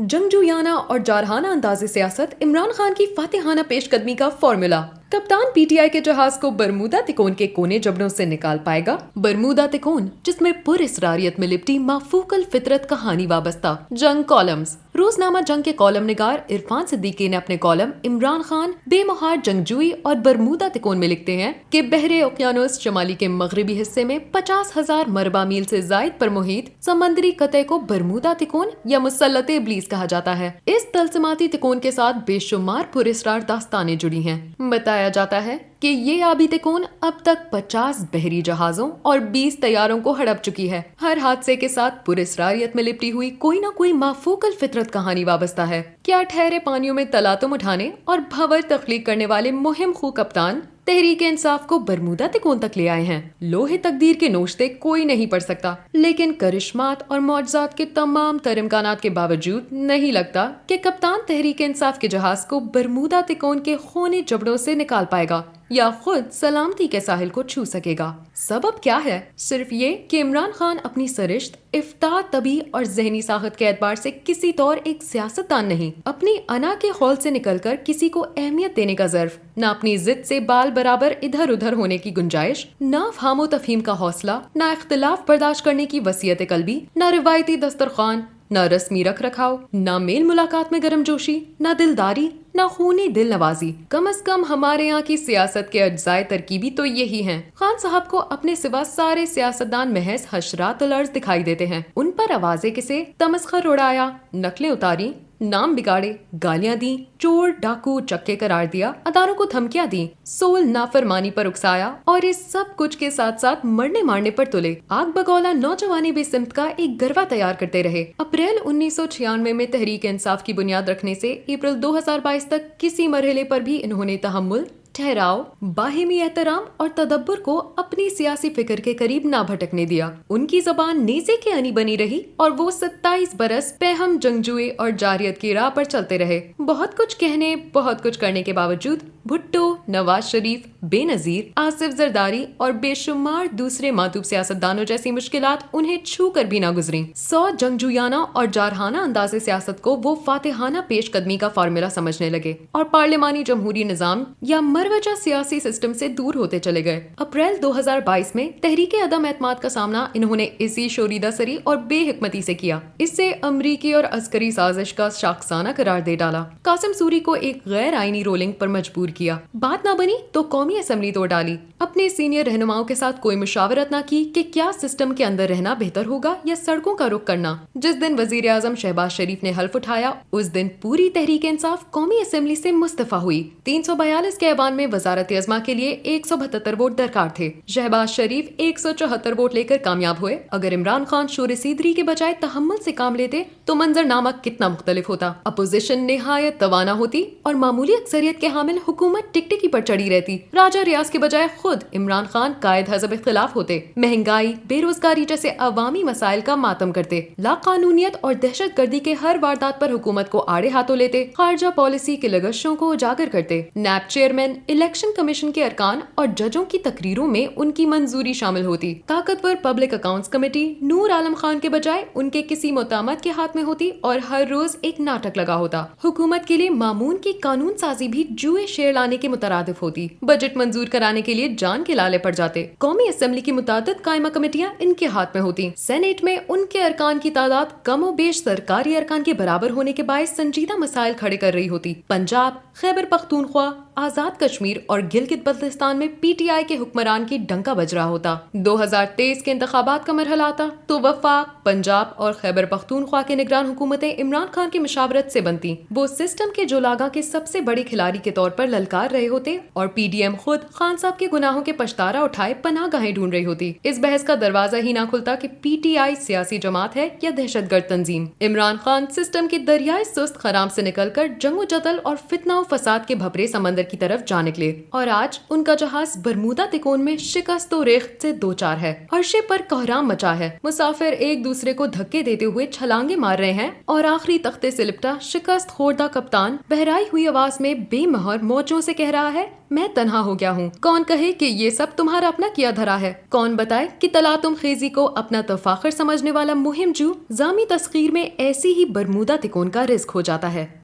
जंगजूयाना और जारहाना अंदाज़े सियासत इमरान खान की फातिहाना पेशकदमी का फॉर्मूला। कप्तान पीटीआई के जहाज को बरमूदा तिकोन के कोने जबड़ों से निकाल पाएगा। बरमूदा तिकोन, जिसमें पुरइसरारियत में लिपटी माफूकल फितरत कहानी वाबस्ता। जंग कॉलम्स। रोजनामा जंग के कॉलम निगार इरफान सिद्दीकी ने अपने कॉलम इमरान खान बेमुहार जंगजूई और बरमूदा तिकोन में लिखते हैं कि बहरे ओकियानोस शमाली के मगरबी हिस्से में 50,000 मरबा मील से जायद पर मुहित समंदरी कते को बरमूदा तिकोन या मुसल्लत इब्लीस कहा जाता है। इस तलसमाती तिकोन के साथ बेशुमार पुरइसरार दास्तानें जुड़ी हैं। बताया जाता है कि ये आबी तिकोन अब तक 50 बहरी जहाजों और 20 तैयारों को हड़प चुकी है। हर हादसे के साथ पुरइसरारियत में लिपटी हुई कोई ना कोई माफूकल फितरत कहानी वाबस्ता है। क्या ठहरे पानियों में तलातुम उठाने और भंवर तख्लीक करने वाले मुहिम खू कप्तान तहरीक इंसाफ को बरमूदा तिकोन तक ले आए हैं? लोहे तकदीर के नोश्ते कोई नहीं पढ़ सकता, लेकिन करिश्मात और मौजज़ात के तमाम तर इम्कानात के बावजूद नहीं लगता कि कप्तान तहरीक इंसाफ के जहाज को बरमूदा तिकोन के खूनी जबड़ों से निकाल पाएगा या खुद सलामती के साहिल को छू सकेगा। सबब क्या है? सिर्फ ये कि इमरान खान अपनी सरिश्त, इफ्ता, तबी और जहनी साखत के एतबार से किसी तौर एक सियासतदान नहीं। अपनी अना के खौल से निकलकर किसी को अहमियत देने का ज़र्फ, न अपनी जिद से बाल बराबर इधर उधर होने की गुंजाइश, न फामो तफहीम का हौसला, न इख्तिलाफ बर्दाश्त करने की वसीयत कल्बी, न रिवायती दस्तरखान, न रस्मी रख रखाव, न मेल मुलाकात में गर्मजोशी, न दिलदारी, न खूनी दिल नवाजी। कम अज कम हमारे यहाँ की सियासत के अज्जाए तरकीबी तो यही हैं। खान साहब को अपने सिवा सारे सियासतदान महज हशरात अर्ज दिखाई देते हैं। उन पर आवाज़े किसे, तमस्खर उड़ाया, नकलें उतारी, नाम बिगाड़े, गालियां दी, चोर डाकू चक्के करार दिया, अदारों को धमकियां दी, सोल नाफरमानी पर उकसाया और इस सब कुछ के साथ साथ मरने मारने पर तुले। आग बगौला नौजवानी बेसिमत का एक गरबा तैयार करते रहे। अप्रैल 1996 में तहरीक इंसाफ की बुनियाद रखने से अप्रैल 2022 तक किसी मरहले पर भी इन्होंने तहम्मुल, ठहराव, बाहिमी एहतराम और तदब्बर को अपनी सियासी फिक्र के करीब ना भटकने दिया। उनकी जबान नेज़े के अनी बनी रही और वो 27 बरस पेहम जंगजुए और जारियत की राह पर चलते रहे। बहुत कुछ कहने, बहुत कुछ करने के बावजूद भुट्टो, नवाज शरीफ, बेनजीर, आसिफ जरदारी और बेशुमार दूसरे मातूब सियासतदानों जैसी मुश्किलात उन्हें छू कर भी ना गुजरी। 100 जंगजुयाना और जारहाना अंदाज़े सियासत को वो फातिहाना पेशकदमी का फार्मूला समझने लगे और पार्लिमानी जमहूरी निजाम या मरवजा सियासी सिस्टम से दूर होते चले गए। अप्रैल 2022 में तहरीक अदम एतमाद का सामना इन्होंने इसी शोरीदा सरी और बेहिकमती से किया। इससे अमरीकी और अस्करी साजिश का शाखसाना करार दे डाला। कासिम सूरी को एक गैर आईनी रोलिंग पर मजबूर किया। बात ना बनी तो कौमी असम्बली तोड़ डाली। अपने सीनियर रहनुमाओं के साथ कोई मुशावरत ना की कि क्या सिस्टम के अंदर रहना बेहतर होगा या सड़कों का रुख करना। जिस दिन वजीर आजम शहबाज शरीफ ने हल्फ उठाया, उस दिन पूरी तहरीक इंसाफ कौमी असम्बली से मुस्तफा हुई। 342 के ऐवान में वजारत अज़मा के लिए 172 वोट दरकार थे। शहबाज शरीफ 174 वोट लेकर कामयाब हुए। अगर इमरान खान शोर सीदरी के बजाय तहम्मुल से काम लेते तो मंजरनामा कितना मुख्तलिफ होता। अपोजिशन निहायत तवाना होती और मामूली अक्सरियत के हामिल हुकूमत टिकटिकी पर चढ़ी रहती। राजा रियाज के बजाय खुद इमरान खान कायद हज़ब इख्तिलाफ होते। महंगाई, बेरोजगारी जैसे अवामी मसाइल का मातम करते। लाकानूनियत और दहशत गर्दी के हर वारदात पर हुकूमत को आड़े हाथों लेते। खारजा पॉलिसी के लगशियों को उजागर करते। नैब चेयरमैन, इलेक्शन कमीशन के अरकान और जजों की तकरीरों में उनकी मंजूरी शामिल होती। ताकतवर public accounts committee Noor Alam Khan के बजाय उनके किसी मोतामद के हाथ में होती और हर रोज एक नाटक लगा होता। हुकूमत के लिए मामून की कानून साजी भी जुए शेर लाने के मुतरादिफ होती। बजट मंजूर कराने के लिए जान के लाले पड़ जाते। कौमी असेंबली की मुतादिद कायमा कमेटियां इनके हाथ में होती। सेनेट में उनके अरकान की तादाद कम और बेश सरकारी अरकान के बराबर होने के बायस संजीदा मसाइल खड़े कर रही होती। पंजाब, खैबर पख्तूनख्वा, आजाद कश्मीर और गिलगित बल्तिस्तान में पीटीआई के हुक्मरान की डंका बज रहा होता। 2023 के इंतखाबात का मरहला आता तो वफाक, पंजाब और खैबर पख्तूनख्वा के निगरान हुकूमतें इमरान खान की मुशावरत से बनती। वो सिस्टम के जोलागा के सबसे बड़े खिलाड़ी के तौर पर ललकार रहे होते और पीडीएम खुद खान साहब के गुनाहों के पछतारा उठाए पनाहगाहें ढूंढ रही होती। इस बहस का दरवाजा ही ना खुलता कि पीटीआई सियासी जमात है या दहशतगर्द तंजीम। इमरान खान सिस्टम के दरियाए सुस्त खराम से निकलकर जंगो जदल और फितना و فساد کے بھپرے سمندر کی طرف جا نکلے اور آج ان کا جہاز برمودا تکون میں شکست و ریخت سے دو چار ہے۔ عرشے پر کوہرام مچا ہے، مسافر ایک دوسرے کو دھکے دیتے ہوئے چھلانگے مار رہے ہیں اور آخری تختے سے لپٹا شکست خوردہ کپتان بہرائی ہوئی آواز میں بے مہر موجوں سے کہہ رہا ہے، میں تنہا ہو گیا ہوں۔ کون کہے کہ یہ سب تمہارا اپنا کیا دھرا ہے؟ کون بتائے کہ تلاطم خیزی کو اپنا تفاخر سمجھنے والا مہم جو ذامی تسخیر میں ایسی ہی برمودا تکون کا رزق ہو جاتا ہے۔